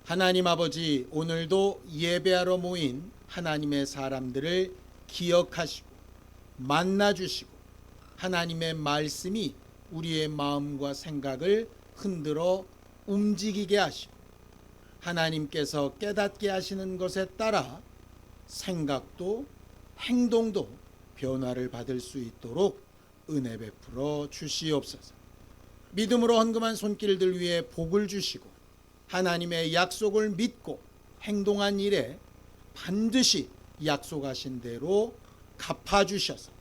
하나님 아버지, 오늘도 예배하러 모인 하나님의 사람들을 기억하시고 만나주시고 하나님의 말씀이 우리의 마음과 생각을 흔들어 움직이게 하시고 하나님께서 깨닫게 하시는 것에 따라 생각도 행동도 변화를 받을 수 있도록 은혜 베풀어 주시옵소서. 믿음으로 헌금한 손길들 위해 복을 주시고 하나님의 약속을 믿고 행동한 일에 반드시 약속하신 대로 갚아주셔서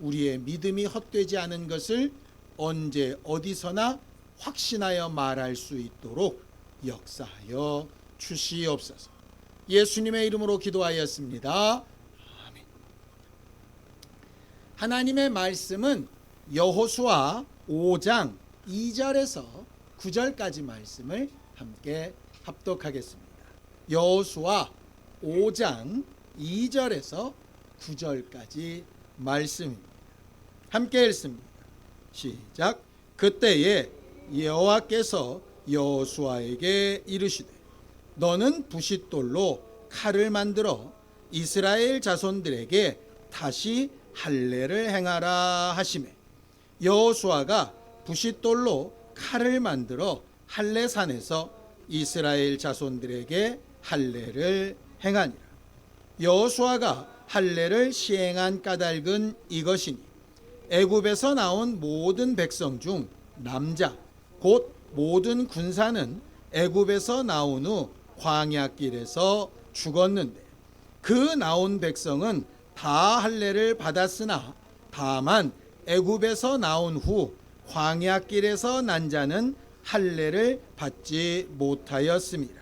우리의 믿음이 헛되지 않은 것을 언제 어디서나 확신하여 말할 수 있도록 역사하여 주시옵소서. 예수님의 이름으로 기도하였습니다. 아멘. 하나님의 말씀은 여호수아 5장 2절에서 9절까지 말씀을 함께 합독하겠습니다. 여호수아 5장 2절에서 9절까지 말씀입니다. 함께 읽습니다. 시작. 그때에 여호와께서 여호수아에게 이르시되 너는 부싯돌로 칼을 만들어 이스라엘 자손들에게 다시 할례를 행하라 하시매 여호수아가 부싯돌로 칼을 만들어 할례산에서 이스라엘 자손들에게 할례를 행하니라. 여호수아가 할례를 시행한 까닭은 이것이니 애굽에서 나온 모든 백성 중 남자 곧 모든 군사는 애굽에서 나온 후 광야길에서 죽었는데 그 나온 백성은 다 할례를 받았으나 다만 애굽에서 나온 후 광야길에서 난 자는 할례를 받지 못하였습니다.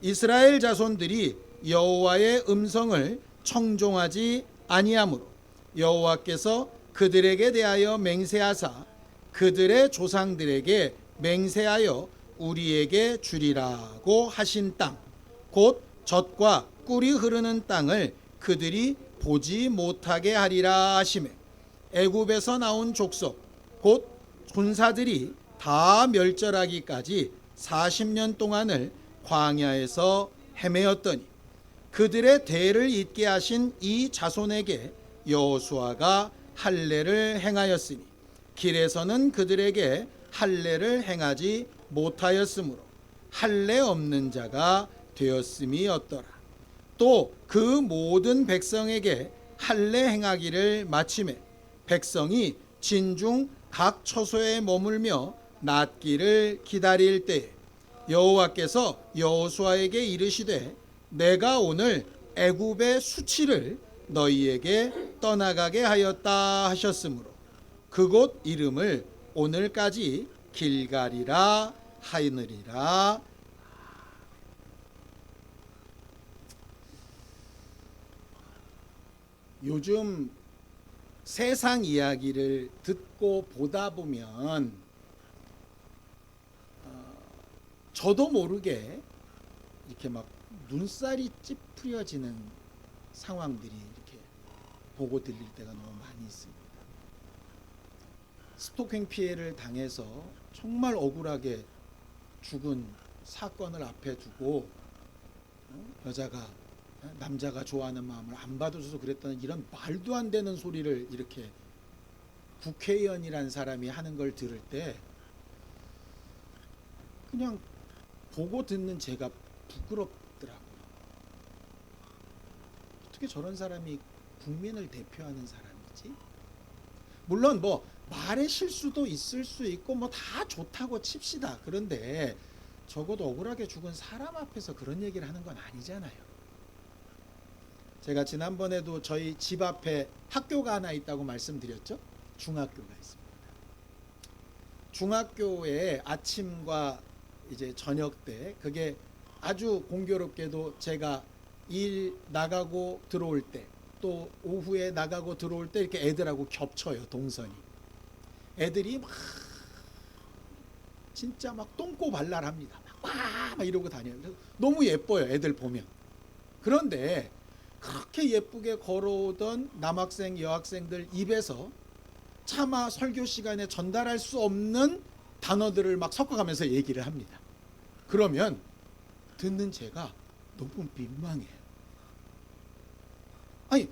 이스라엘 자손들이 여호와의 음성을 청종하지 아니하므로 여호와께서 그들에게 대하여 맹세하사 그들의 조상들에게 맹세하여 우리에게 주리라고 하신 땅 곧 젖과 꿀이 흐르는 땅을 그들이 보지 못하게 하리라 하시매 애굽에서 나온 족속 곧 군사들이 다 멸절하기까지 40년 동안을 광야에서 헤매었더니 그들의 대를 잇게 하신 이 자손에게 여호수아가 할례를 행하였으니 길에서는 그들에게 할례를 행하지 못하였으므로 할례 없는 자가 되었음이었더라. 또 그 모든 백성에게 할례 행하기를 마치매 백성이 진중 각 처소에 머물며 낫기를 기다릴 때에 여호와께서 여호수아에게 이르시되 내가 오늘 애굽의 수치를 너희에게 떠나가게 하였다 하셨으므로 그곳 이름을 오늘까지 길갈이라 하느니라. 요즘 세상 이야기를 듣고 보다 보면 저도 모르게 이렇게 막 눈살이 찌푸려지는 상황들이 이렇게 보고 들릴 때가 너무 많이 있습니다. 스토킹 피해를 당해서 정말 억울하게 죽은 사건을 앞에 두고 여자가 남자가 좋아하는 마음을 안 받아줘서 그랬다는 이런 말도 안 되는 소리를 이렇게 국회의원이란 사람이 하는 걸 들을 때 그냥 보고 듣는 제가 부끄럽더라고요. 어떻게 저런 사람이 국민을 대표하는 사람이지? 물론 뭐 말의 실수도 있을 수 있고 뭐 다 좋다고 칩시다. 그런데 적어도 억울하게 죽은 사람 앞에서 그런 얘기를 하는 건 아니잖아요. 제가 지난번에도 저희 집 앞에 학교가 하나 있다고 말씀드렸죠. 중학교가 있습니다. 중학교에 아침과 이제 저녁 때 그게 아주 공교롭게도 제가 일 나가고 들어올 때 또 오후에 나가고 들어올 때 이렇게 애들하고 겹쳐요. 동선이. 애들이 막 진짜 막 똥꼬발랄합니다. 막 이러고 다녀요. 너무 예뻐요. 애들 보면. 그런데 그렇게 예쁘게 걸어오던 남학생 여학생들 입에서 차마 설교 시간에 전달할 수 없는 단어들을 막 섞어가면서 얘기를 합니다. 그러면 듣는 제가 너무 민망해요. 아니,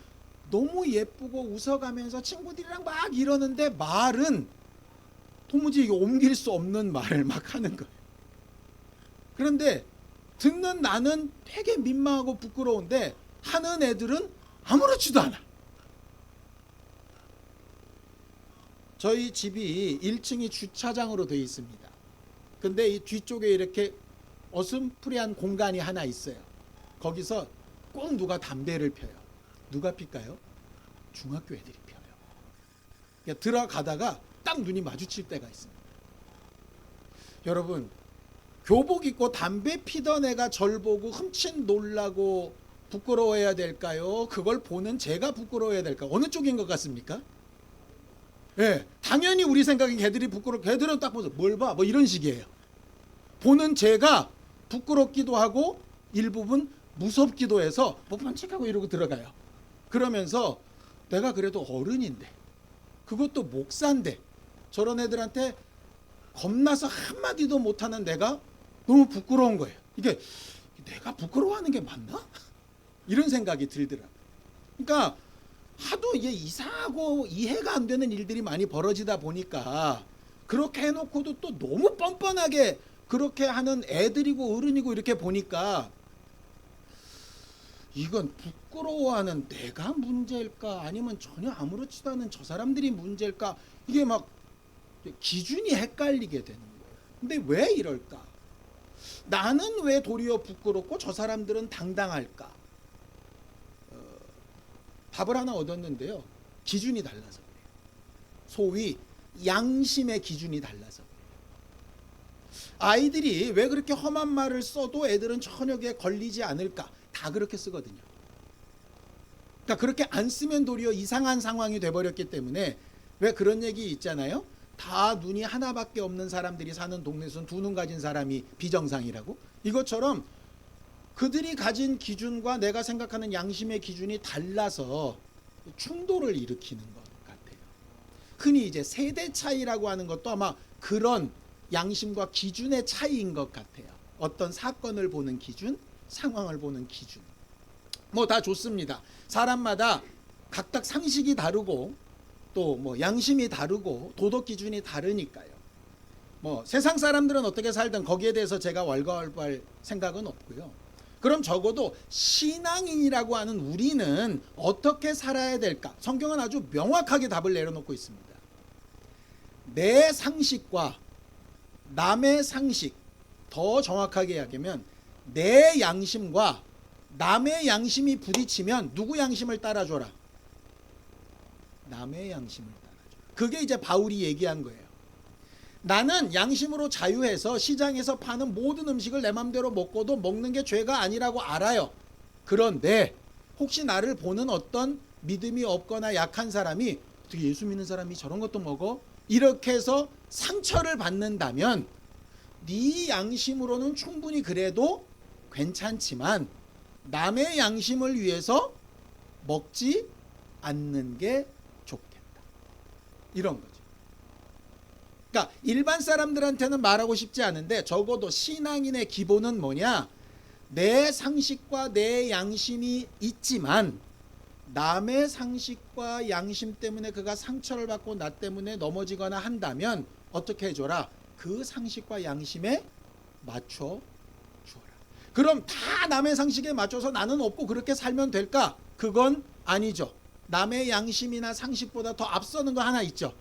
너무 예쁘고 웃어가면서 친구들이랑 막 이러는데 말은 도무지 이게 옮길 수 없는 말을 막 하는 거예요. 그런데 듣는 나는 되게 민망하고 부끄러운데 하는 애들은 아무렇지도 않아. 저희 집이 1층이 주차장으로 되어 있습니다. 근데 이 뒤쪽에 이렇게 어슴푸레한 공간이 하나 있어요. 거기서 꼭 누가 담배를 펴요. 누가 필까요? 중학교 애들이 펴요. 그러니까 들어가다가 딱 눈이 마주칠 때가 있습니다. 여러분, 교복 입고 담배 피던 애가 절 보고 흠칫 놀라고 부끄러워해야 될까요? 그걸 보는 제가 부끄러워해야 될까요? 어느 쪽인 것 같습니까? 예, 당연히 우리 생각엔 걔들이 걔들은 딱 보면서 뭘 봐? 뭐 이런 식이에요. 보는 제가 부끄럽기도 하고 일부분 무섭기도 해서 뭐 뻔책하고 이러고 들어가요. 그러면서 내가 그래도 어른인데, 그것도 목사인데 저런 애들한테 겁나서 한마디도 못하는 내가 너무 부끄러운 거예요. 이게 내가 부끄러워하는 게 맞나? 이런 생각이 들더라고요. 그러니까 하도 이게 이상하고 이해가 안 되는 일들이 많이 벌어지다 보니까 그렇게 해놓고도 또 너무 뻔뻔하게 그렇게 하는 애들이고 어른이고 이렇게 보니까 이건 부끄러워하는 내가 문제일까 아니면 전혀 아무렇지도 않은 저 사람들이 문제일까, 이게 막 기준이 헷갈리게 되는 거예요. 근데 왜 이럴까? 나는 왜 도리어 부끄럽고 저 사람들은 당당할까? 답을 하나 얻었는데요. 기준이 달라서 그래요. 소위 양심의 기준이 달라서 그래요. 아이들이 왜 그렇게 험한 말을 써도 애들은 전혀에 걸리지 않을까? 다 그렇게 쓰거든요. 그러니까 그렇게 안 쓰면 도리어 이상한 상황이 돼버렸기 때문에 왜 그런 얘기 있잖아요. 다 눈이 하나밖에 없는 사람들이 사는 동네에서는 두 눈 가진 사람이 비정상이라고. 이것처럼 그들이 가진 기준과 내가 생각하는 양심의 기준이 달라서 충돌을 일으키는 것 같아요. 흔히 이제 세대 차이라고 하는 것도 아마 그런 양심과 기준의 차이인 것 같아요. 어떤 사건을 보는 기준, 상황을 보는 기준. 뭐 다 좋습니다. 사람마다 각각 상식이 다르고 또 뭐 양심이 다르고 도덕 기준이 다르니까요. 뭐 세상 사람들은 어떻게 살든 거기에 대해서 제가 왈가왈부할 생각은 없고요. 그럼 적어도 신앙인이라고 하는 우리는 어떻게 살아야 될까? 성경은 아주 명확하게 답을 내려놓고 있습니다. 내 상식과 남의 상식, 더 정확하게 이야기하면 내 양심과 남의 양심이 부딪히면 누구 양심을 따라줘라? 남의 양심을 따라줘라. 그게 이제 바울이 얘기한 거예요. 나는 양심으로 자유해서 시장에서 파는 모든 음식을 내 맘대로 먹고도 먹는 게 죄가 아니라고 알아요. 그런데 혹시 나를 보는 어떤 믿음이 없거나 약한 사람이 어떻게 예수 믿는 사람이 저런 것도 먹어? 이렇게 해서 상처를 받는다면 네 양심으로는 충분히 그래도 괜찮지만 남의 양심을 위해서 먹지 않는 게 좋겠다. 이런 거죠. 그러니까 일반 사람들한테는 말하고 싶지 않은데 적어도 신앙인의 기본은 뭐냐? 내 상식과 내 양심이 있지만 남의 상식과 양심 때문에 그가 상처를 받고 나 때문에 넘어지거나 한다면 어떻게 해줘라? 그 상식과 양심에 맞춰 주어라. 그럼 다 남의 상식에 맞춰서 나는 없고 그렇게 살면 될까? 그건 아니죠. 남의 양심이나 상식보다 더 앞서는 거 하나 있죠.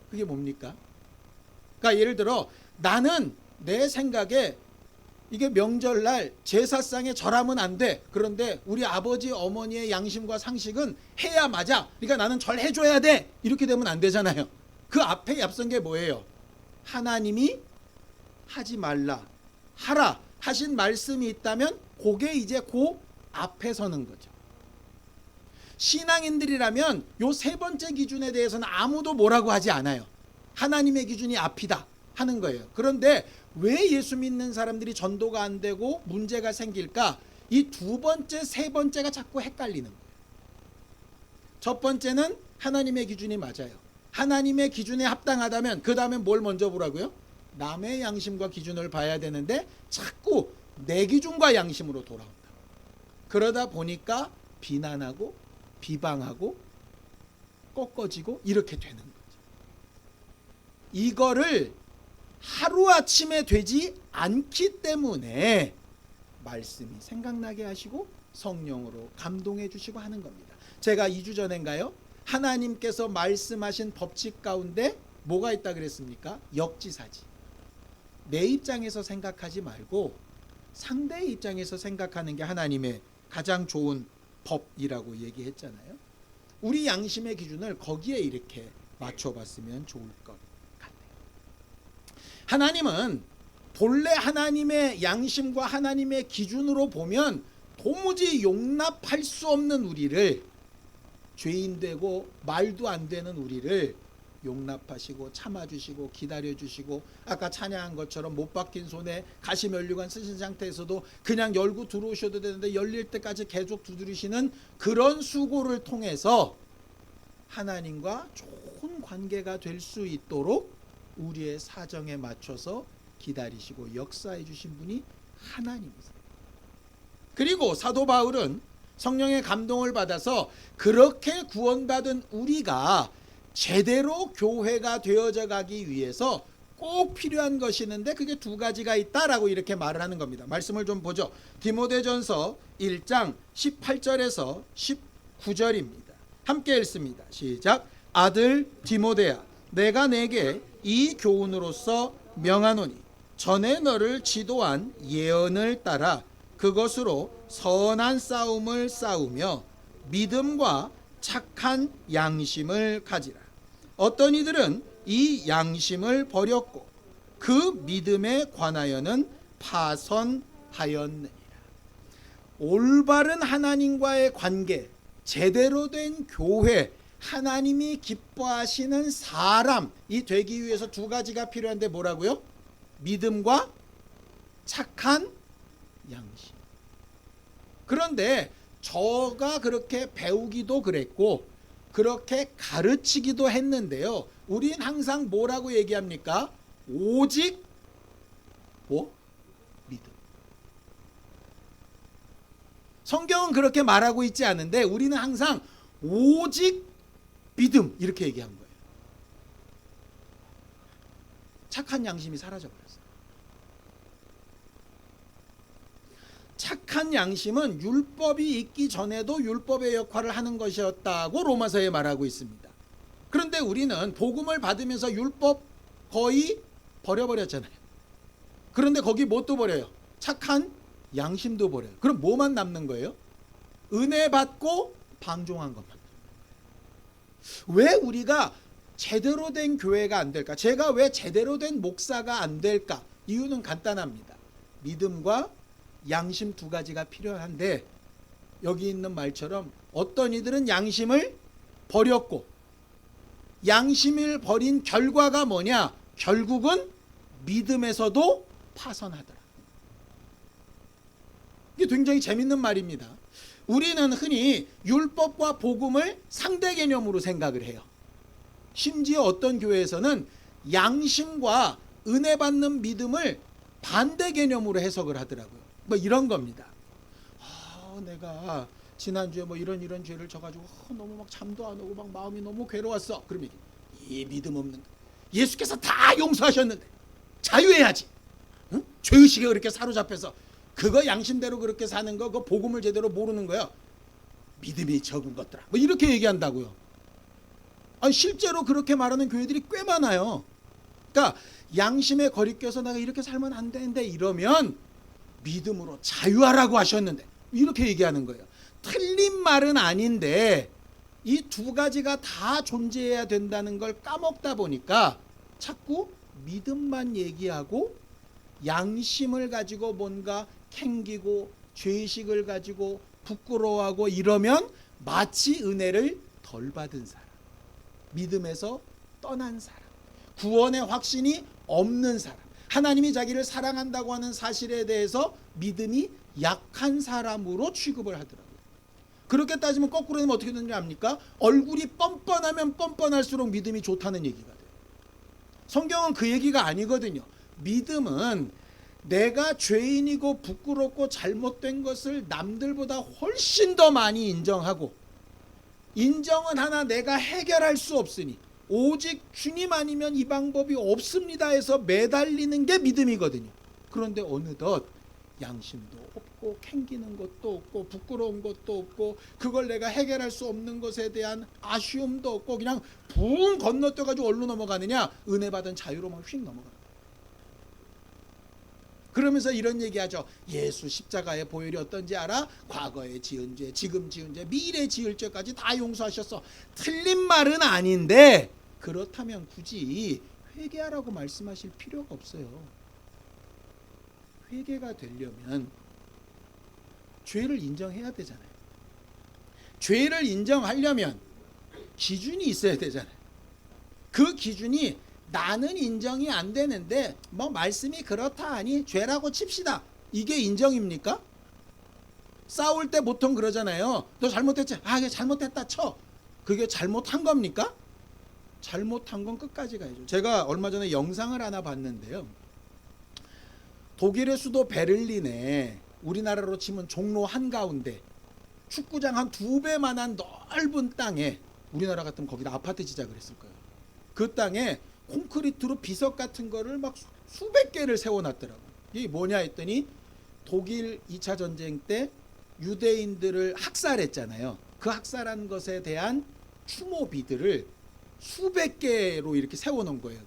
그게 뭡니까? 그러니까 예를 들어 나는 내 생각에 이게 명절날 제사상에 절하면 안 돼. 그런데 우리 아버지 어머니의 양심과 상식은 해야 맞아. 그러니까 나는 절해줘야 돼. 이렇게 되면 안 되잖아요. 그 앞에 앞선 게 뭐예요? 하나님이 하지 말라, 하라 하신 말씀이 있다면 그게 이제 그 앞에 서는 거죠. 신앙인들이라면 요 세 번째 기준에 대해서는 아무도 뭐라고 하지 않아요. 하나님의 기준이 앞이다 하는 거예요. 그런데 왜 예수 믿는 사람들이 전도가 안 되고 문제가 생길까? 이 두 번째, 세 번째가 자꾸 헷갈리는 거예요. 첫 번째는 하나님의 기준이 맞아요. 하나님의 기준에 합당하다면 그 다음에 뭘 먼저 보라고요? 남의 양심과 기준을 봐야 되는데 자꾸 내 기준과 양심으로 돌아온다. 그러다 보니까 비난하고 비방하고 꺾어지고 이렇게 되는 거죠. 이거를 하루아침에 되지 않기 때문에 말씀이 생각나게 하시고 성령으로 감동해 주시고 하는 겁니다. 제가 2주 전인가요? 하나님께서 말씀하신 법칙 가운데 뭐가 있다 그랬습니까? 역지사지. 내 입장에서 생각하지 말고 상대의 입장에서 생각하는 게 하나님의 가장 좋은 법이라고 얘기했잖아요. 우리 양심의 기준을 거기에 이렇게 맞춰봤으면 좋을 것 같아요. 하나님은 본래 하나님의 양심과 하나님의 기준으로 보면 도무지 용납할 수 없는 우리를, 죄인되고 말도 안 되는 우리를 용납하시고 참아주시고 기다려주시고, 아까 찬양한 것처럼 못 박힌 손에 가시 면류관 쓰신 상태에서도 그냥 열고 들어오셔도 되는데 열릴 때까지 계속 두드리시는 그런 수고를 통해서 하나님과 좋은 관계가 될 수 있도록 우리의 사정에 맞춰서 기다리시고 역사해 주신 분이 하나님이세요. 그리고 사도 바울은 성령의 감동을 받아서 그렇게 구원받은 우리가 제대로 교회가 되어져 가기 위해서 꼭 필요한 것이 있는데 그게 두 가지가 있다라고 이렇게 말을 하는 겁니다. 말씀을 좀 보죠. 디모데전서 1장 18절에서 19절입니다. 함께 읽습니다. 시작. 아들 디모데야, 내가 내게 이 교훈으로서 명하노니 전에 너를 지도한 예언을 따라 그것으로 선한 싸움을 싸우며 믿음과 착한 양심을 가지라. 어떤 이들은 이 양심을 버렸고 그 믿음에 관하여는 파선하였느니라. 올바른 하나님과의 관계, 제대로 된 교회, 하나님이 기뻐하시는 사람이 되기 위해서 두 가지가 필요한데 뭐라고요? 믿음과 착한 양심. 그런데 저가 그렇게 배우기도 그랬고 그렇게 가르치기도 했는데요, 우린 항상 뭐라고 얘기합니까? 오직 믿음. 성경은 그렇게 말하고 있지 않은데 우리는 항상 오직 믿음 이렇게 얘기한 거예요. 착한 양심이 사라져버렸어요. 착한 양심은 율법이 있기 전에도 율법의 역할을 하는 것이었다고 로마서에 말하고 있습니다. 그런데 우리는 복음을 받으면서 율법 거의 버려버렸잖아요. 그런데 거기 뭣도 버려요? 착한 양심도 버려요. 그럼 뭐만 남는 거예요? 은혜 받고 방종한 것만. 왜 우리가 제대로 된 교회가 안 될까? 제가 왜 제대로 된 목사가 안 될까? 이유는 간단합니다. 믿음과 양심 두 가지가 필요한데 여기 있는 말처럼 어떤 이들은 양심을 버렸고 양심을 버린 결과가 뭐냐? 결국은 믿음에서도 파선하더라. 이게 굉장히 재밌는 말입니다. 우리는 흔히 율법과 복음을 상대 개념으로 생각을 해요. 심지어 어떤 교회에서는 양심과 은혜 받는 믿음을 반대 개념으로 해석을 하더라고요. 뭐 이런 겁니다. 내가 지난주에 뭐 이런 죄를 져가지고 너무 막 잠도 안 오고 막 마음이 너무 괴로웠어. 그러면 이 믿음 없는 거. 예수께서 다 용서하셨는데 자유해야지. 응? 죄의식에 그렇게 사로잡혀서 그거 양심대로 그렇게 사는 거, 그 복음을 제대로 모르는 거야. 믿음이 적은 것들아. 뭐 이렇게 얘기한다고요. 아니 실제로 그렇게 말하는 교회들이 꽤 많아요. 그러니까 양심에 거리껴서 내가 이렇게 살면 안 되는데 이러면 믿음으로 자유하라고 하셨는데 이렇게 얘기하는 거예요. 틀린 말은 아닌데 이 두 가지가 다 존재해야 된다는 걸 까먹다 보니까 자꾸 믿음만 얘기하고 양심을 가지고 뭔가 캥기고 죄의식을 가지고 부끄러워하고 이러면 마치 은혜를 덜 받은 사람, 믿음에서 떠난 사람, 구원의 확신이 없는 사람, 하나님이 자기를 사랑한다고 하는 사실에 대해서 믿음이 약한 사람으로 취급을 하더라고요. 그렇게 따지면 거꾸로 되면 어떻게 되는지 압니까? 얼굴이 뻔뻔하면 뻔뻔할수록 믿음이 좋다는 얘기가 돼요. 성경은 그 얘기가 아니거든요. 믿음은 내가 죄인이고 부끄럽고 잘못된 것을 남들보다 훨씬 더 많이 인정하고, 인정은 하나 내가 해결할 수 없으니 오직 주님 아니면 이 방법이 없습니다 해서 매달리는 게 믿음이거든요. 그런데 어느덧 양심도 없고 캥기는 것도 없고 부끄러운 것도 없고 그걸 내가 해결할 수 없는 것에 대한 아쉬움도 없고 그냥 붕 건너뛰어가지고 어디로 넘어가느냐? 은혜 받은 자유로만 휙 넘어가는 거예요. 그러면서 이런 얘기하죠. 예수 십자가의 보혈이 어떤지 알아? 과거에 지은 죄, 지금 지은 죄, 미래 지을 죄까지 다 용서하셨어. 틀린 말은 아닌데 그렇다면 굳이 회개하라고 말씀하실 필요가 없어요. 회개가 되려면 죄를 인정해야 되잖아요. 죄를 인정하려면 기준이 있어야 되잖아요. 그 기준이 나는 인정이 안 되는데 뭐 말씀이 그렇다 하니 죄라고 칩시다. 이게 인정입니까? 싸울 때 보통 그러잖아요. 너 잘못했지? 아, 이게 잘못했다 쳐. 그게 잘못한 겁니까? 잘못한 건 끝까지 가야죠. 제가 얼마 전에 영상을 하나 봤는데요. 독일의 수도 베를린에 우리나라로 치면 종로 한가운데 축구장 한 2배만한 넓은 땅에, 우리나라 같으면 거기다 아파트 지작을 했을 거예요. 그 땅에 콘크리트로 비석 같은 거를 막 수백 개를 세워놨더라고요. 이게 뭐냐 했더니 독일 2차 전쟁 때 유대인들을 학살했잖아요. 그 학살한 것에 대한 추모비들을 수백 개로 이렇게 세워놓은 거예요.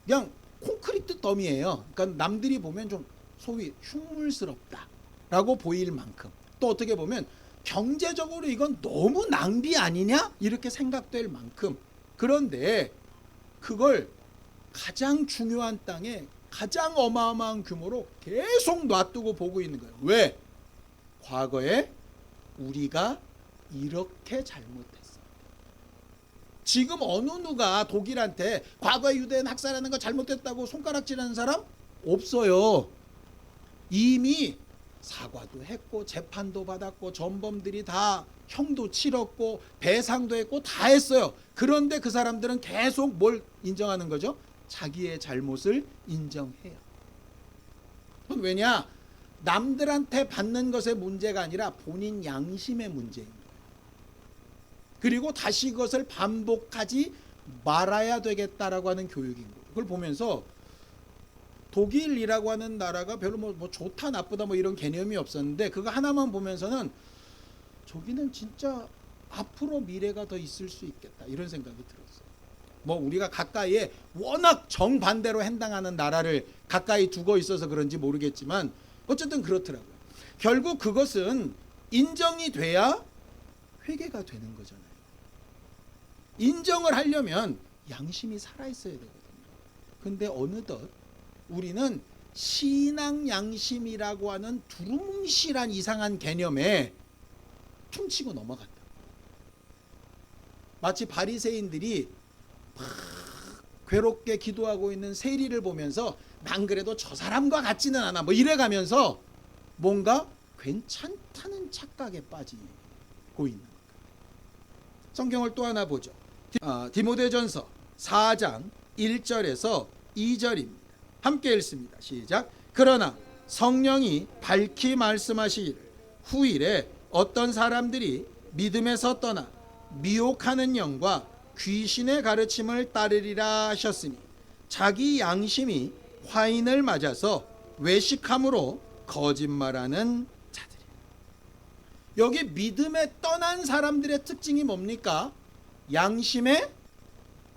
그냥 콘크리트 더미예요. 그러니까 남들이 보면 좀 소위 흉물스럽다라고 보일 만큼, 또 어떻게 보면 경제적으로 이건 너무 낭비 아니냐 이렇게 생각될 만큼. 그런데 그걸 가장 중요한 땅에 가장 어마어마한 규모로 계속 놔두고 보고 있는 거예요. 왜? 과거에 우리가 이렇게 잘못했어. 지금 어느 누가 독일한테 과거에 유대인 학살하는 거 잘못했다고 손가락질하는 사람 없어요. 이미 사과도 했고 재판도 받았고 전범들이 다 형도 치렀고 배상도 했고 다 했어요. 그런데 그 사람들은 계속 뭘 인정하는 거죠? 자기의 잘못을 인정해요. 그건 왜냐? 남들한테 받는 것의 문제가 아니라 본인 양심의 문제인 거예요. 그리고 다시 그것을 반복하지 말아야 되겠다라고 하는 교육인 거예요. 그걸 보면서 독일이라고 하는 나라가 별로 뭐 좋다 나쁘다 뭐 이런 개념이 없었는데, 그거 하나만 보면서는 저기는 진짜 앞으로 미래가 더 있을 수 있겠다 이런 생각이 들었어요. 뭐 우리가 가까이에 워낙 정반대로 행당하는 나라를 가까이 두고 있어서 그런지 모르겠지만 어쨌든 그렇더라고요. 결국 그것은 인정이 돼야 회개가 되는 거잖아요. 인정을 하려면 양심이 살아있어야 되거든요. 근데 어느덧 우리는 신앙 양심이라고 하는 두루뭉실한 이상한 개념에 퉁치고 넘어간다. 마치 바리새인들이 막 괴롭게 기도하고 있는 세리를 보면서 난 그래도 저 사람과 같지는 않아 뭐 이래가면서 뭔가 괜찮다는 착각에 빠지고 있는 거예요. 성경을 또 하나 보죠. 디모데전서 4장 1절에서 2절입니다. 함께 읽습니다. 시작. 그러나 성령이 밝히 말씀하시기를 후일에 어떤 사람들이 믿음에서 떠나 미혹하는 영과 귀신의 가르침을 따르리라 하셨으니 자기 양심이 화인을 맞아서 외식함으로 거짓말하는 자들이. 여기 믿음에 떠난 사람들의 특징이 뭡니까? 양심의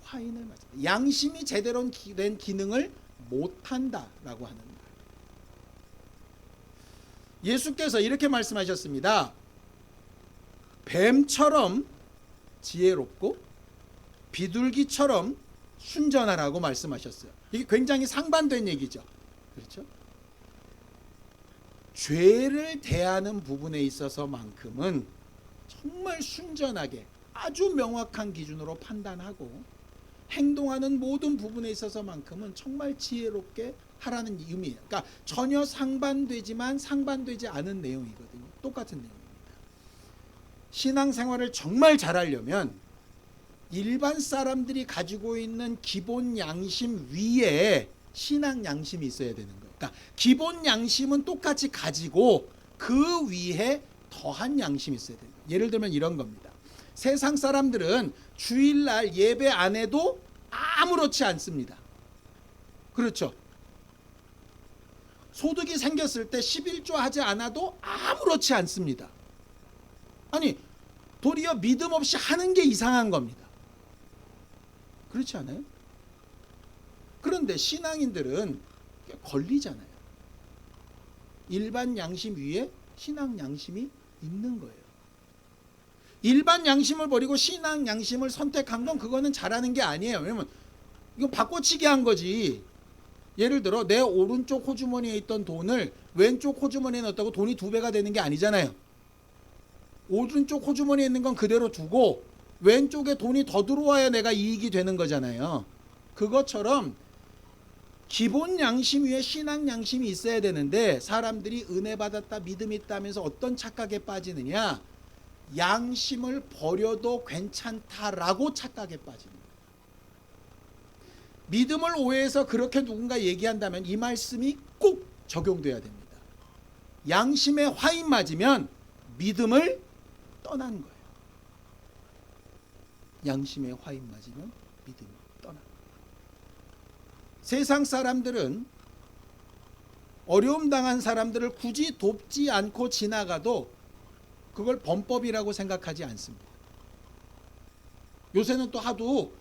화인을 맞아. 양심이 제대로 된 기능을 못한다라고 하는 말. 예수께서 이렇게 말씀하셨습니다. 뱀처럼 지혜롭고 비둘기처럼 순전하라고 말씀하셨어요. 이게 굉장히 상반된 얘기죠. 그렇죠? 죄를 대하는 부분에 있어서만큼은 정말 순전하게 아주 명확한 기준으로 판단하고 행동하는 모든 부분에 있어서만큼은 정말 지혜롭게 하라는 의미예요. 그러니까 전혀 상반되지만 상반되지 않은 내용이거든요. 똑같은 내용입니다. 신앙생활을 정말 잘하려면 일반 사람들이 가지고 있는 기본 양심 위에 신앙 양심이 있어야 되는 거예요. 그러니까 기본 양심은 똑같이 가지고 그 위에 더한 양심이 있어야 돼요. 예를 들면 이런 겁니다. 세상 사람들은 주일날 예배 안 해도 아무렇지 않습니다. 그렇죠. 소득이 생겼을 때 11조 하지 않아도 아무렇지 않습니다. 아니, 도리어 믿음 없이 하는 게 이상한 겁니다. 그렇지 않아요? 그런데 신앙인들은 걸리잖아요. 일반 양심 위에 신앙 양심이 있는 거예요. 일반 양심을 버리고 신앙 양심을 선택한 건 그거는 잘하는 게 아니에요. 왜냐면 이거 바꿔치기 한 거지. 예를 들어 내 오른쪽 호주머니에 있던 돈을 왼쪽 호주머니에 넣었다고 돈이 2배가 되는 게 아니잖아요. 오른쪽 호주머니에 있는 건 그대로 두고 왼쪽에 돈이 더 들어와야 내가 이익이 되는 거잖아요. 그것처럼 기본 양심 위에 신앙 양심이 있어야 되는데 사람들이 은혜 받았다 믿음이 있다면서 어떤 착각에 빠지느냐, 양심을 버려도 괜찮다라고 착각에 빠지는 거예요. 믿음을 오해해서 그렇게 누군가 얘기한다면 이 말씀이 꼭 적용돼야 됩니다. 양심에 화인 맞으면 믿음을 떠난 거예요. 양심에 화인 맞으면 믿음이 떠난 거예요. 세상 사람들은 어려움 당한 사람들을 굳이 돕지 않고 지나가도 그걸 범법이라고 생각하지 않습니다. 요새는 또 하도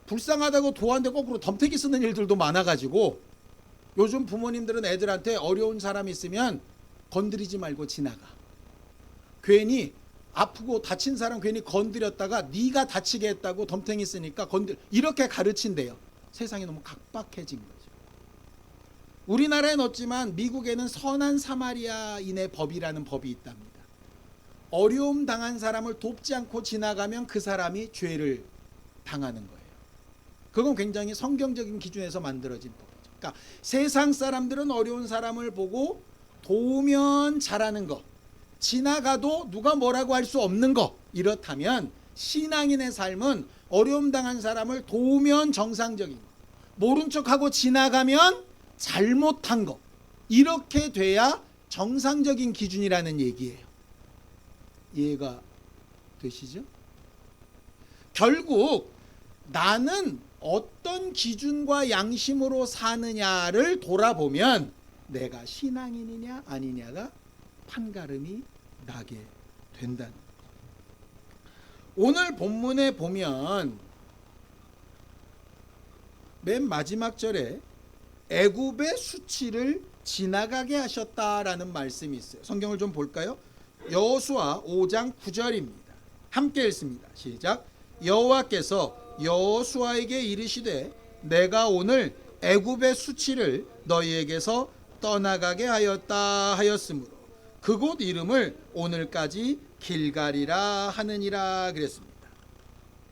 불쌍하다고 도왔는데 거꾸로 덤태기 쓰는 일들도 많아가지고 요즘 부모님들은 애들한테 어려운 사람 있으면 건드리지 말고 지나가. 괜히 아프고 다친 사람 괜히 건드렸다가 네가 다치게 했다고 덤탱이 쓰니까 이렇게 가르친대요. 세상이 너무 각박해진 거죠. 우리나라엔 없지만 미국에는 선한 사마리아인의 법이라는 법이 있답니다. 어려움 당한 사람을 돕지 않고 지나가면 그 사람이 죄를 당하는 거예요. 그건 굉장히 성경적인 기준에서 만들어진 법이죠. 그러니까 세상 사람들은 어려운 사람을 보고 도우면 잘하는 거, 지나가도 누가 뭐라고 할 수 없는 거, 이렇다면 신앙인의 삶은 어려움 당한 사람을 도우면 정상적인 거, 모른 척하고 지나가면 잘못한 거, 이렇게 돼야 정상적인 기준이라는 얘기예요. 이해가 되시죠? 결국 나는 어떤 기준과 양심으로 사느냐를 돌아보면 내가 신앙인이냐 아니냐가 판가름이 나게 된다는 거예요. 오늘 본문에 보면 맨 마지막 절에 애굽의 수치를 지나가게 하셨다라는 말씀이 있어요. 성경을 좀 볼까요? 여호수아 5장 9절입니다. 함께 읽습니다. 시작. 여호와께서 여호수아에게 이르시되 내가 오늘 애굽의 수치를 너희에게서 떠나가게 하였다 하였으므로 그곳 이름을 오늘까지 길갈이라 하느니라 그랬습니다.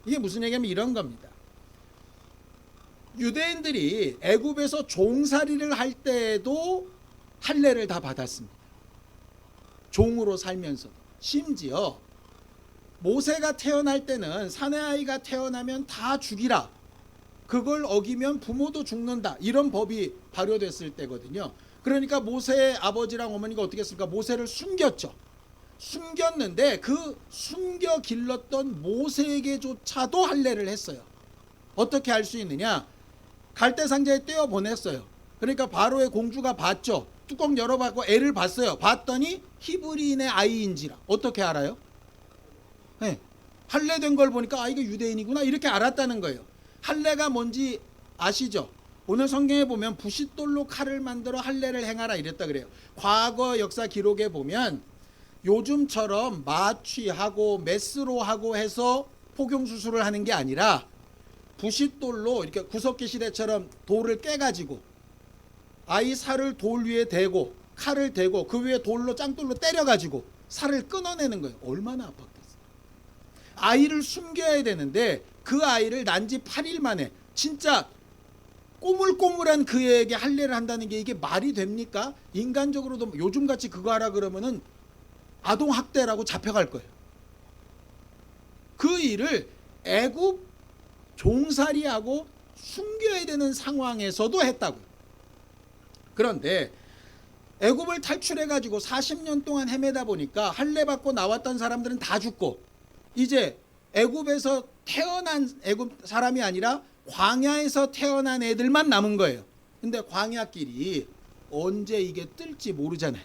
이게 무슨 얘기냐면 이런 겁니다. 유대인들이 애굽에서 종살이를 할 때에도 할례를 다 받았습니다. 종으로 살면서. 심지어 모세가 태어날 때는 사내 아이가 태어나면 다 죽이라, 그걸 어기면 부모도 죽는다, 이런 법이 발효됐을 때거든요. 그러니까 모세의 아버지랑 어머니가 어떻게 했을까? 모세를 숨겼죠. 숨겼는데 그 숨겨 길렀던 모세에게조차도 할례를 했어요. 어떻게 할 수 있느냐? 갈대 상자에 떼어 보냈어요. 그러니까 바로의 공주가 봤죠. 뚜껑 열어봤고 애를 봤어요. 봤더니 히브리인의 아이인지라. 어떻게 알아요? 네. 할례된 걸 보니까 이게 유대인이구나, 이렇게 알았다는 거예요. 할례가 뭔지 아시죠? 오늘 성경에 보면 부싯돌로 칼을 만들어 할례를 행하라 이랬다 그래요. 과거 역사 기록에 보면 요즘처럼 마취하고 메스로 하고 해서 포경수술을 하는 게 아니라 부싯돌로 이렇게 구석기 시대처럼 돌을 깨가지고 아이 살을 돌 위에 대고 칼을 대고 그 위에 돌로 짱돌로 때려가지고 살을 끊어내는 거예요. 얼마나 아팠겠어요. 아이를 숨겨야 되는데 그 아이를 난 지 8일 만에 진짜 꼬물꼬물한 그에게 할례를 한다는 게 이게 말이 됩니까? 인간적으로도 요즘같이 그거 하라 그러면은 아동학대라고 잡혀갈 거예요. 그 일을 애굽 종살이하고 숨겨야 되는 상황에서도 했다고요. 그런데 애굽을 탈출해 가지고 40년 동안 헤매다 보니까 할례 받고 나왔던 사람들은 다 죽고 이제 애굽에서 태어난 애굽 사람이 아니라 광야에서 태어난 애들만 남은 거예요. 근데 광야길이 언제 이게 뜰지 모르잖아요.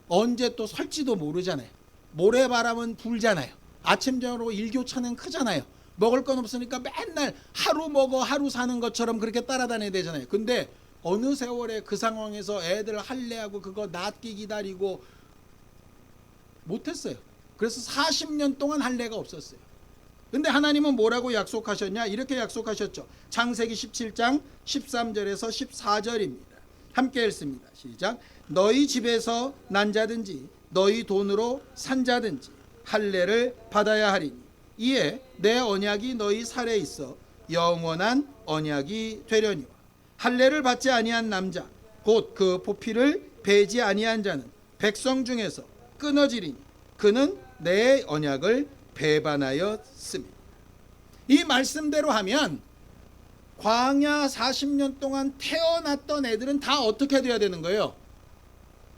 언제 또 설지도 모르잖아요. 모래바람은 불잖아요. 아침 저녁으로 일교차는 크잖아요. 먹을 건 없으니까 맨날 하루 먹어 하루 사는 것처럼 그렇게 따라다녀야 되잖아요. 근데 어느 세월에 그 상황에서 애들 할례하고 그거 낫기 기다리고 못했어요. 그래서 40년 동안 할례가 없었어요. 근데 하나님은 뭐라고 약속하셨냐? 이렇게 약속하셨죠. 창세기 17장 13절에서 14절입니다. 함께 읽습니다. 시작. 너희 집에서 난 자든지 너희 돈으로 산 자든지 할례를 받아야 하리니 이에 내 언약이 너희 살에 있어 영원한 언약이 되려니와 할례를 받지 아니한 남자 곧 그 포피를 베지 아니한 자는 백성 중에서 끊어지리니 그는 내 언약을 배반하였으며. 이 말씀대로 하면 광야 40년 동안 태어났던 애들은 다 어떻게 돼야 되는 거예요?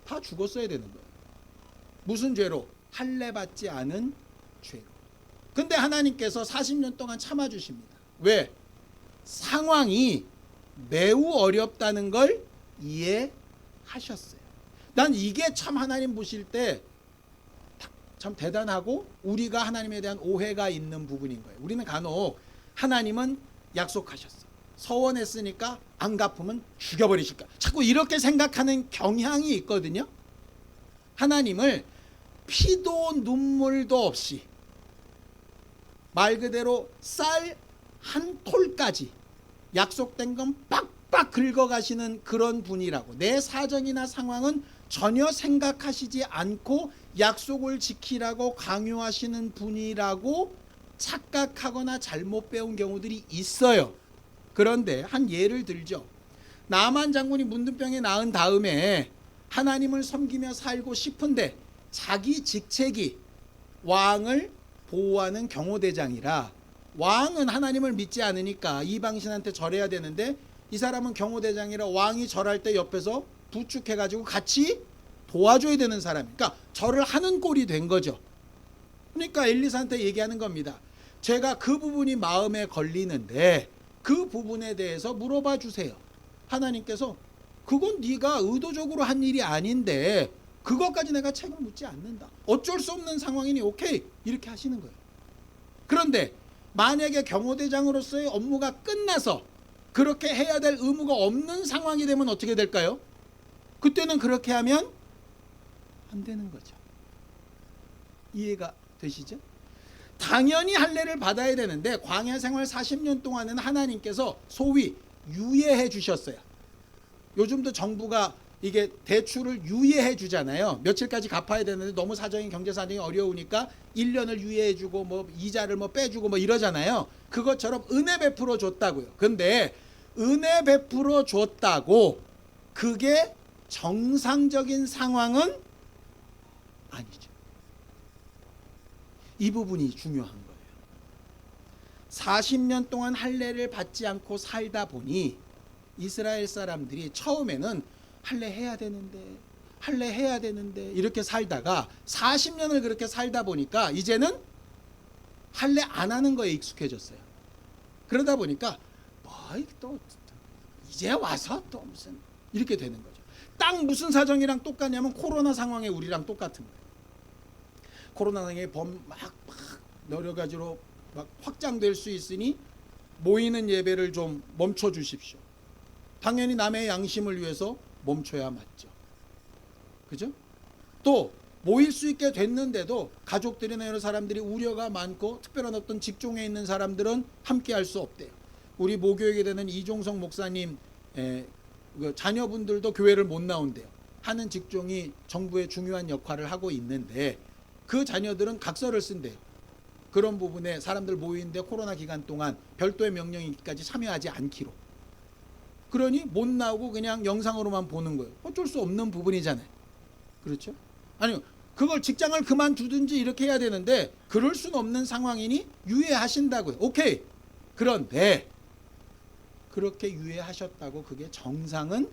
다 죽었어야 되는 거예요. 무슨 죄로? 할례 받지 않은 죄로. 근데 하나님께서 40년 동안 참아주십니다. 왜? 상황이 매우 어렵다는 걸 이해하셨어요. 난 이게 참 하나님 보실 때 참 대단하고 우리가 하나님에 대한 오해가 있는 부분인 거예요. 우리는 간혹 하나님은 약속하셨어. 서원했으니까 안 갚으면 죽여버리실까. 자꾸 이렇게 생각하는 경향이 있거든요. 하나님을 피도 눈물도 없이 말 그대로 쌀 한 톨까지 약속된 건 빡빡 긁어가시는 그런 분이라고. 내 사정이나 상황은 전혀 생각하시지 않고 약속을 지키라고 강요하시는 분이라고 착각하거나 잘못 배운 경우들이 있어요. 그런데 한 예를 들죠. 나만 장군이 문둥병에 나은 다음에 하나님을 섬기며 살고 싶은데 자기 직책이 왕을 보호하는 경호대장이라 왕은 하나님을 믿지 않으니까 이방신한테 절해야 되는데 이 사람은 경호대장이라 왕이 절할 때 옆에서 부축해가지고 같이 도와줘야 되는 사람. 그러니까 절을 하는 꼴이 된 거죠. 그러니까 엘리사한테 얘기하는 겁니다. 제가 그 부분이 마음에 걸리는데 그 부분에 대해서 물어봐 주세요. 하나님께서 그건 네가 의도적으로 한 일이 아닌데 그것까지 내가 책임 묻지 않는다. 어쩔 수 없는 상황이니 오케이 이렇게 하시는 거예요. 그런데 만약에 경호대장으로서의 업무가 끝나서 그렇게 해야 될 의무가 없는 상황이 되면 어떻게 될까요? 그때는 그렇게 하면 안 되는 거죠. 이해가 되시죠? 당연히 할례를 받아야 되는데 광야 생활 40년 동안은 하나님께서 소위 유예해 주셨어요. 요즘도 정부가 이게 대출을 유예해 주잖아요. 며칠까지 갚아야 되는데 너무 사정이 경제 사정이 어려우니까 1년을 유예해 주고 뭐 이자를 뭐 빼주고 뭐 이러잖아요. 그것처럼 은혜 베풀어 줬다고요. 근데 은혜 베풀어 줬다고 그게 정상적인 상황은 아니죠. 이 부분이 중요한 거예요. 40년 동안 할례를 받지 않고 살다 보니 이스라엘 사람들이 처음에는 할례 해야 되는데 이렇게 살다가 40년을 그렇게 살다 보니까 이제는 할례 안 하는 거에 익숙해졌어요. 그러다 보니까 또 이제 와서 또 무슨 이렇게 되는 거죠. 딱 무슨 사정이랑 똑같냐면 코로나 상황에 우리랑 똑같은 거예요. 코로나 상황에 막 여러 가지로 막 확장될 수 있으니 모이는 예배를 좀 멈춰 주십시오. 당연히 남의 양심을 위해서 멈춰야 맞죠. 그죠? 또 모일 수 있게 됐는데도 가족들이나 여러 사람들이 우려가 많고 특별한 어떤 직종에 있는 사람들은 함께 할 수 없대요. 우리 모교육에 되는 이종성 목사님 자녀분들도 교회를 못 나온대요. 하는 직종이 정부의 중요한 역할을 하고 있는데 그 자녀들은 각서를 쓴대요. 그런 부분에 사람들 모이는데 코로나 기간 동안 별도의 명령이기까지 참여하지 않기로. 그러니 못 나오고 그냥 영상으로만 보는 거예요. 어쩔 수 없는 부분이잖아요. 그렇죠? 아니 그걸 직장을 그만두든지 이렇게 해야 되는데 그럴 수는 없는 상황이니 유예하신다고요. 오케이. 그런데 그렇게 유예하셨다고 그게 정상은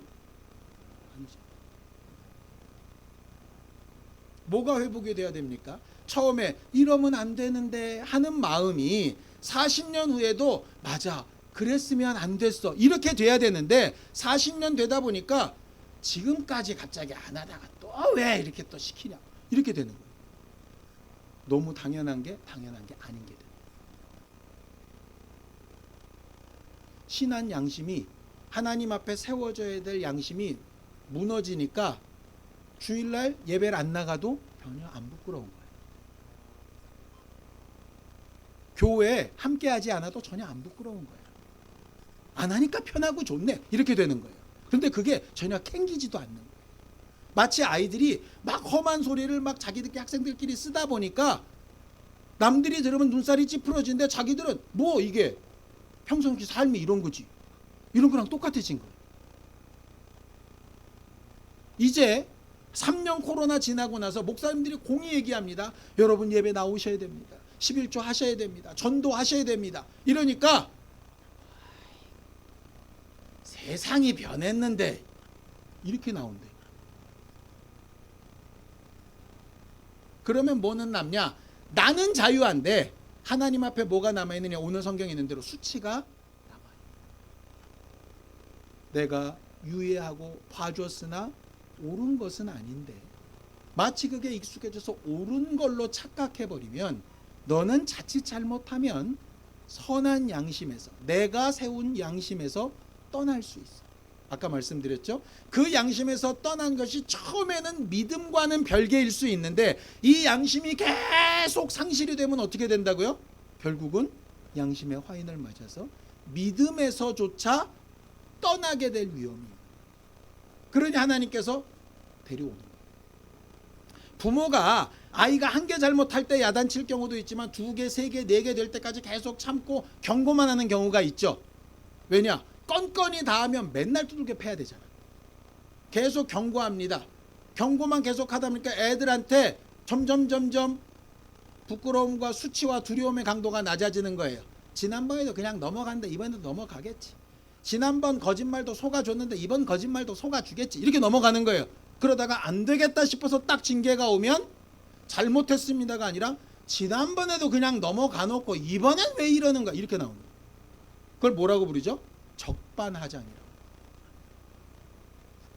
뭐가 회복이 돼야 됩니까? 처음에 이러면 안 되는데 하는 마음이 40년 후에도 맞아, 그랬으면 안 됐어, 이렇게 돼야 되는데 40년 되다 보니까 지금까지 갑자기 안 하다가 또 왜 이렇게 또 시키냐, 이렇게 되는 거예요. 너무 당연한 게 아닌 게 돼요. 신한 양심이, 하나님 앞에 세워져야 될 양심이 무너지니까 주일날 예배를 안 나가도 전혀 안 부끄러운 거예요. 교회에 함께하지 않아도 전혀 안 부끄러운 거예요. 안 하니까 편하고 좋네, 이렇게 되는 거예요. 그런데 그게 전혀 캥기지도 않는 거예요. 마치 아이들이 막 험한 소리를 막 자기들끼리, 학생들끼리 쓰다 보니까 남들이 들으면 눈살이 찌푸러지는데 자기들은 뭐 이게 평상시 삶이 이런 거지, 이런 거랑 똑같아진 거예요. 이제 3년 코로나 지나고 나서 목사님들이 공히 얘기합니다. 여러분 예배 나오셔야 됩니다. 11조 하셔야 됩니다. 전도하셔야 됩니다. 이러니까 세상이 변했는데 이렇게 나온대. 그러면 뭐는 남냐? 나는 자유한데 하나님 앞에 뭐가 남아있느냐? 오늘 성경에 있는 대로 수치가 남아요. 내가 유예하고 봐줬으나 옳은 것은 아닌데, 마치 그게 익숙해져서 옳은 걸로 착각해버리면 너는 자칫 잘못하면 선한 양심에서, 내가 세운 양심에서 떠날 수 있어. 아까 말씀드렸죠? 그 양심에서 떠난 것이 처음에는 믿음과는 별개일 수 있는데 이 양심이 계속 상실이 되면 어떻게 된다고요? 결국은 양심의 화인을 맞아서 믿음에서조차 떠나게 될 위험이. 그러니 하나님께서 데려오는 거예요. 부모가 아이가 한 개 잘못할 때 야단칠 경우도 있지만 2개, 3개, 4개 될 때까지 계속 참고 경고만 하는 경우가 있죠. 왜냐? 건건이 닿으면 맨날 두들겨 패야 되잖아. 계속 경고합니다. 경고만 계속 하다 보니까 애들한테 점점 부끄러움과 수치와 두려움의 강도가 낮아지는 거예요. 지난번에도 그냥 넘어간다, 이번에도 넘어가겠지. 지난번 거짓말도 속아줬는데 이번 거짓말도 속아주겠지, 이렇게 넘어가는 거예요. 그러다가 안 되겠다 싶어서 딱 징계가 오면 잘못했습니다가 아니라 지난번에도 그냥 넘어가 놓고 이번엔 왜 이러는가, 이렇게 나오는 거예요. 그걸 뭐라고 부르죠? 적반하장이라고.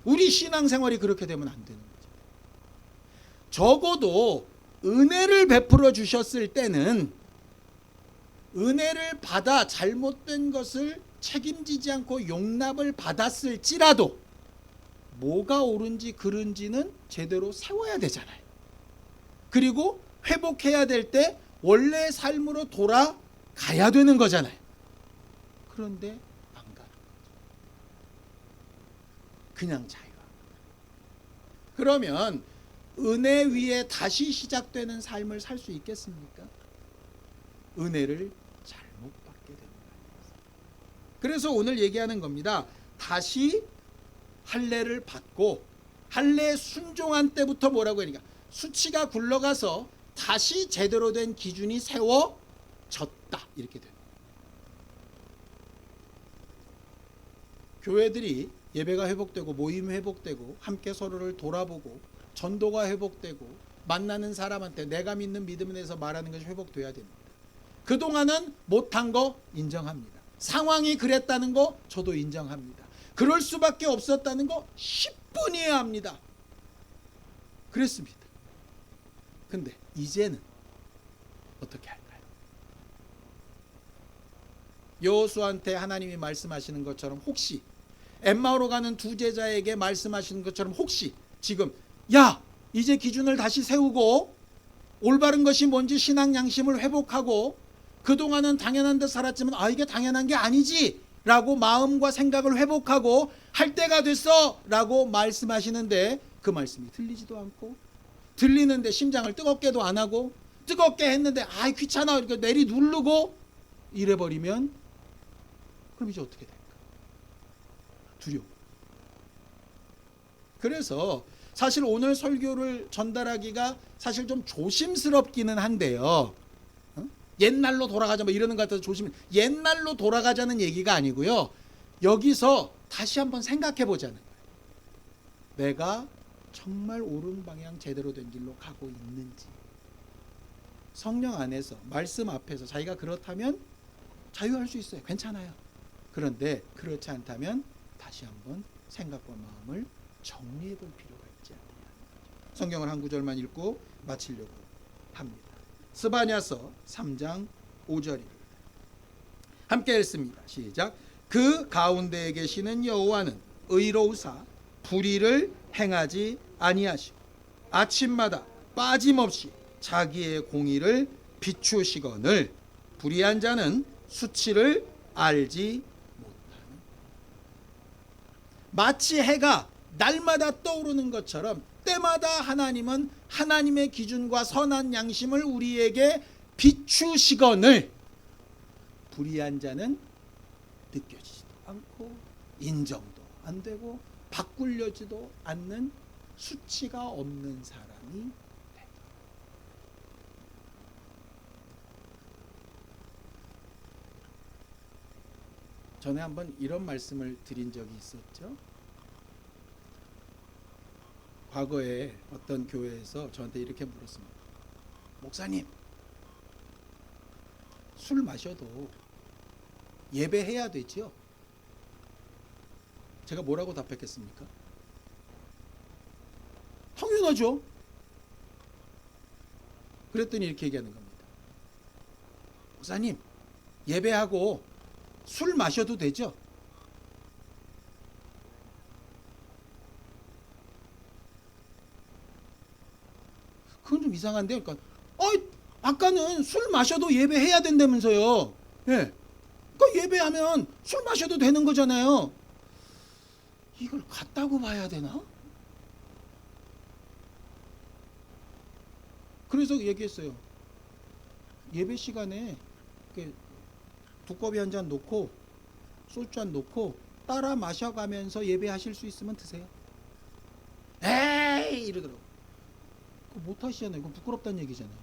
우리 신앙생활이 그렇게 되면 안 되는 거죠. 적어도 은혜를 베풀어 주셨을 때는 은혜를 받아 잘못된 것을 책임지지 않고 용납을 받았을지라도 뭐가 옳은지 그른지는 제대로 세워야 되잖아요. 그리고 회복해야 될 때 원래 삶으로 돌아가야 되는 거잖아요. 그런데 안 가는 거죠. 그냥 자유한 거예요. 그러면 은혜 위에 다시 시작되는 삶을 살 수 있겠습니까? 은혜를 잘못 받게 되는 거예요. 그래서 오늘 얘기하는 겁니다. 다시 할례를 받고 할례에 순종한 때부터 뭐라고 하니까 수치가 굴러가서 다시 제대로 된 기준이 세워졌다, 이렇게 돼요. 교회들이 예배가 회복되고 모임이 회복되고 함께 서로를 돌아보고 전도가 회복되고 만나는 사람한테 내가 믿는 믿음에 대해서 말하는 것이 회복돼야 됩니다. 그동안은 못한 거 인정합니다. 상황이 그랬다는 거 저도 인정합니다. 그럴 수밖에 없었다는 거 10분 이해합니다. 그랬습니다. 근데 이제는 어떻게 할까요? 여호수아한테 하나님이 말씀하시는 것처럼, 혹시 엠마오로 가는 두 제자에게 말씀하시는 것처럼, 혹시 지금 야, 이제 기준을 다시 세우고 올바른 것이 뭔지 신앙 양심을 회복하고 그동안은 당연한 듯 살았지만 이게 당연한 게 아니지 라고 마음과 생각을 회복하고 할 때가 됐어 라고 말씀하시는데 그 말씀이 들리지도 않고, 들리는데 심장을 뜨겁게도 안 하고, 뜨겁게 했는데 귀찮아 이렇게 내리 누르고 이래버리면 그럼 이제 어떻게 될까? 두려워. 그래서 사실 오늘 설교를 전달하기가 사실 좀 조심스럽기는 한데요. 옛날로 돌아가자 뭐 이러는 것 같아서 조심. 옛날로 돌아가자는 얘기가 아니고요. 여기서 다시 한번 생각해 보자는 거예요. 내가 정말 옳은 방향 제대로 된 길로 가고 있는지, 성령 안에서 말씀 앞에서 자기가 그렇다면 자유할 수 있어요. 괜찮아요. 그런데 그렇지 않다면 다시 한번 생각과 마음을 정리해 볼 필요가 있지 않느냐. 성경을 한 구절만 읽고 마치려고 합니다. 스바냐서 3장 5절입니다. 함께 읽습니다. 시작. 그 가운데에 계시는 여호와는 의로우사 불의를 행하지 아니하시고 아침마다 빠짐없이 자기의 공의를 비추시거늘 불의한 자는 수치를 알지 못하는. 마치 해가 날마다 떠오르는 것처럼 때마다 하나님은 하나님의 기준과 선한 양심을 우리에게 비추시거늘 불의한 자는 느껴지지도 않고 인정도 안 되고 바꾸려지도 않는 수치가 없는 사람이 된다. 전에 한번 이런 말씀을 드린 적이 있었죠. 과거에 어떤 교회에서 저한테 이렇게 물었습니다. 목사님, 술 마셔도 예배해야 되지요? 제가 뭐라고 답했겠습니까? 당연하죠. 그랬더니 이렇게 얘기하는 겁니다. 목사님, 예배하고 술 마셔도 되죠? 그건 좀 이상한데요. 그러니까 아까는 술 마셔도 예배해야 된다면서요. 예. 그러니까 예배하면 술 마셔도 되는 거잖아요. 이걸 같다고 봐야 되나? 그래서 얘기했어요. 예배 시간에 두꺼비 한 잔 놓고 소주 한 놓고 따라 마셔가면서 예배하실 수 있으면 드세요. 에이 이러더라고. 그거 못 하시잖아요. 그건 부끄럽다는 얘기잖아요.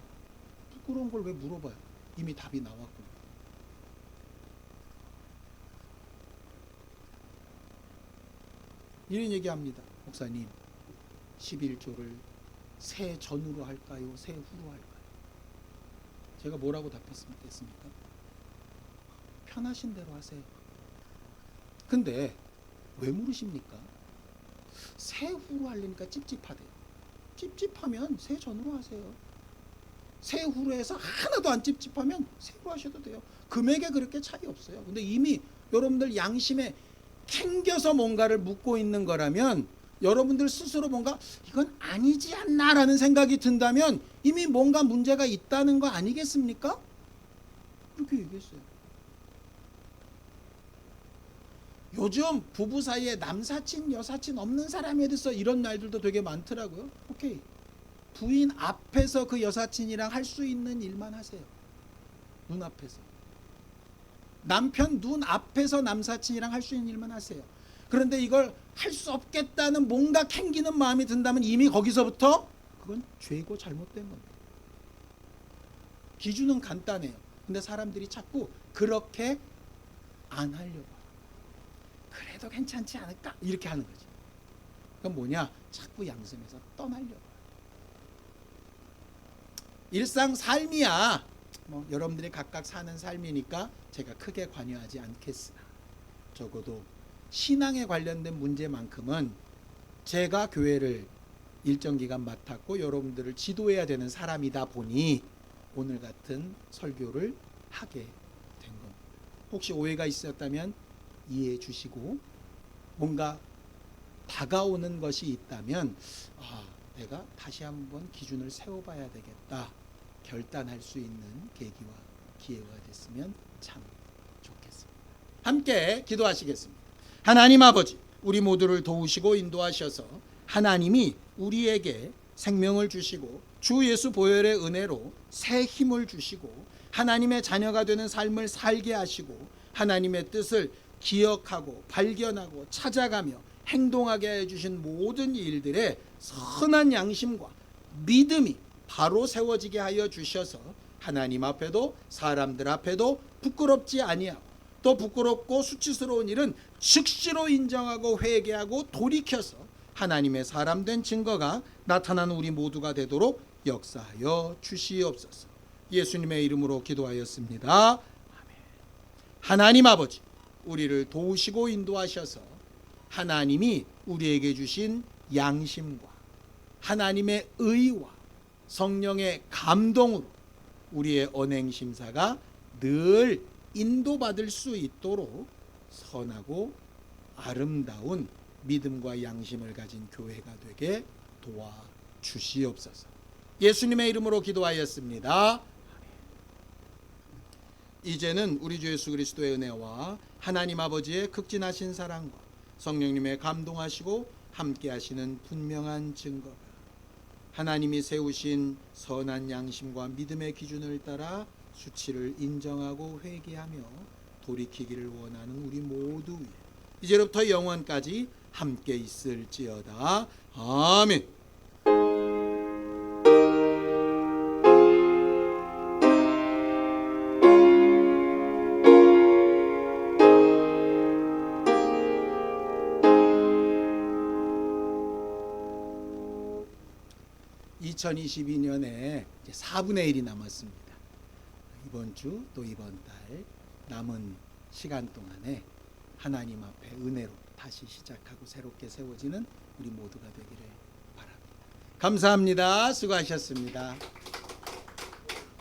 부끄러운 걸 왜 물어봐요? 이미 답이 나왔고. 이런 얘기합니다. 목사님, 11조를 새 전후로 할까요? 새 후로 할까요? 제가 뭐라고 답했습니까? 편하신 대로 하세요. 근데 왜 물으십니까? 새 후로 하려니까 찝찝하대요. 찝찝하면 새 전후로 하세요. 새 후로 해서 하나도 안 찝찝하면 새로 하셔도 돼요. 금액에 그렇게 차이 없어요. 근데 이미 여러분들 양심에 캥겨서 뭔가를 묻고 있는 거라면, 여러분들 스스로 뭔가 이건 아니지 않나라는 생각이 든다면 이미 뭔가 문제가 있다는 거 아니겠습니까? 그렇게 얘기했어요. 요즘 부부 사이에 남사친 여사친 없는 사람이 어딨어, 이런 말들도 되게 많더라고요. 오케이, 부인 앞에서 그 여사친이랑 할 수 있는 일만 하세요. 눈앞에서. 남편 눈 앞에서 남사친이랑 할 수 있는 일만 하세요. 그런데 이걸 할 수 없겠다는 뭔가 캥기는 마음이 든다면 이미 거기서부터 그건 죄고 잘못된 겁니다. 기준은 간단해요. 근데 사람들이 자꾸 그렇게 안 하려고 해요. 그래도 괜찮지 않을까? 이렇게 하는 거지. 그건 뭐냐? 자꾸 양심에서 떠나려고 해요. 일상 삶이야. 여러분들이 각각 사는 삶이니까 제가 크게 관여하지 않겠으나, 적어도 신앙에 관련된 문제만큼은 제가 교회를 일정 기간 맡았고 여러분들을 지도해야 되는 사람이다 보니 오늘 같은 설교를 하게 된 겁니다. 혹시 오해가 있었다면 이해해 주시고, 뭔가 다가오는 것이 있다면 내가 다시 한번 기준을 세워봐야 되겠다 결단할 수 있는 계기와 기회가 됐으면 참 좋겠습니다. 함께 기도하시겠습니다. 하나님 아버지, 우리 모두를 도우시고 인도하셔서 하나님이 우리에게 생명을 주시고 주 예수 보혈의 은혜로 새 힘을 주시고 하나님의 자녀가 되는 삶을 살게 하시고 하나님의 뜻을 기억하고 발견하고 찾아가며 행동하게 해주신 모든 일들의 선한 양심과 믿음이 바로 세워지게 하여 주셔서 하나님 앞에도 사람들 앞에도 부끄럽지 아니하고, 또 부끄럽고 수치스러운 일은 즉시로 인정하고 회개하고 돌이켜서 하나님의 사람 된 증거가 나타나는 우리 모두가 되도록 역사하여 주시옵소서. 예수님의 이름으로 기도하였습니다. 아멘. 하나님 아버지, 우리를 도우시고 인도하셔서 하나님이 우리에게 주신 양심과 하나님의 의와 성령의 감동으로 우리의 언행 심사가 늘 인도받을 수 있도록 선하고 아름다운 믿음과 양심을 가진 교회가 되게 도와주시옵소서. 예수님의 이름으로 기도하였습니다. 이제는 우리 주 예수 그리스도의 은혜와 하나님 아버지의 극진하신 사랑과 성령님의 감동하시고 함께 하시는 분명한 증거가 하나님이 세우신 선한 양심과 믿음의 기준을 따라 수치를 인정하고 회개하며 돌이키기를 원하는 우리 모두 위에 이제로부터 영원까지 함께 있을지어다. 아멘. 2022년에 4분의 1이 남았습니다. 이번 주 또 이번 달 남은 시간 동안에 하나님 앞에 은혜로 다시 시작하고 새롭게 세워지는 우리 모두가 되기를 바랍니다. 감사합니다. 수고하셨습니다.